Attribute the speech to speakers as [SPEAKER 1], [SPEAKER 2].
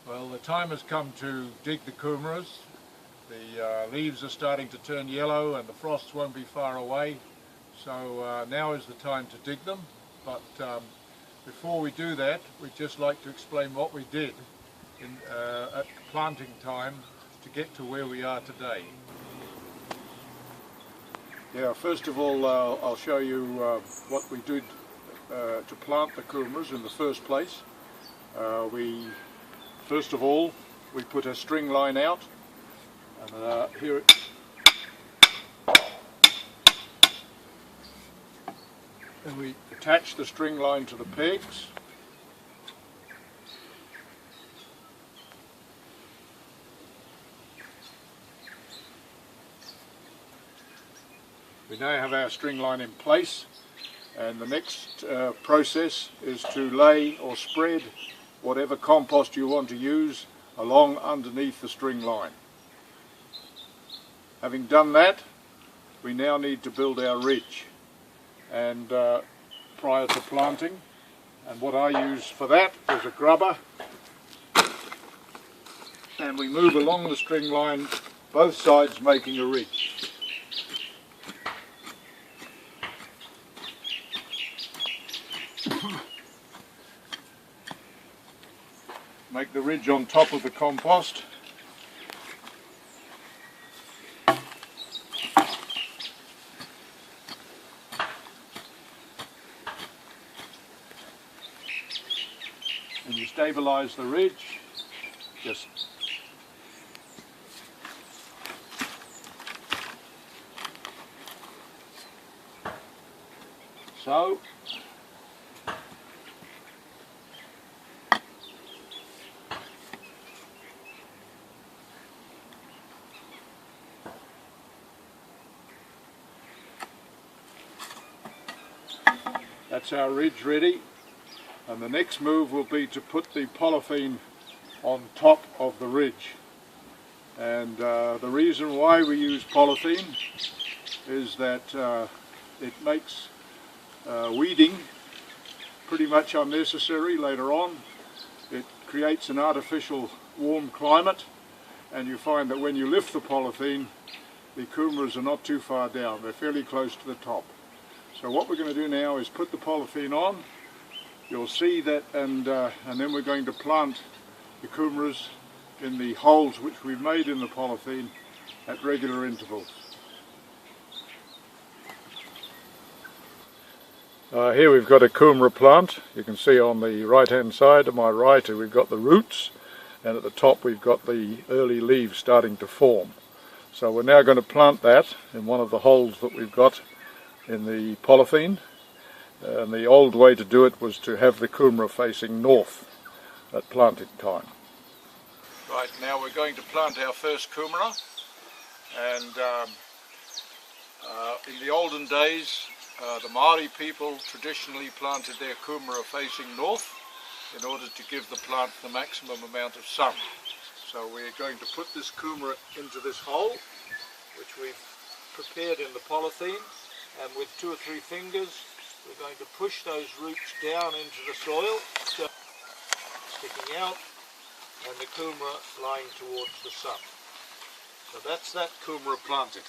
[SPEAKER 1] Well, the time has come to dig the kumaras. The leaves are starting to turn yellow and the frosts won't be far away. So now is the time to dig them. But before we do that, we'd just like to explain what we did at planting time to get to where we are today. Yeah, first of all, I'll show you what we did to plant the kumaras in the first place. First of all, we put a string line out, and here and we attach the string line to the pegs. We now have our string line in place, and the next process is to lay or spread whatever compost you want to use along underneath the string line. Having done that, we now need to build our ridge and prior to planting, and what I use for that is a grubber, and we move along the string line both sides making a ridge. Make the ridge on top of the compost. And you stabilise the ridge, just so. That's our ridge ready, and the next move will be to put the polythene on top of the ridge. And the reason why we use polythene is that it makes weeding pretty much unnecessary later on. It creates an artificial warm climate, and you find that when you lift the polythene, the kumaras are not too far down, they're fairly close to the top. So what we're going to do now is put the polythene on. You'll see that, and then we're going to plant the kumaras in the holes which we've made in the polythene at regular intervals. Here we've got a kumara plant. You can see on the right hand side, to my right, we've got the roots, and at the top we've got the early leaves starting to form. So we're now going to plant that in one of the holes that we've got in the polythene, and the old way to do it was to have the kumara facing north at planting time. Right, now we're going to plant our first kumara, and in the olden days the Maori people traditionally planted their kumara facing north in order to give the plant the maximum amount of sun. So we're going to put this kumara into this hole which we've prepared in the polythene, and with 2 or 3 fingers we're going to push those roots down into the soil, so sticking out, and the kumara lying towards the sun. So that's that kumara planted.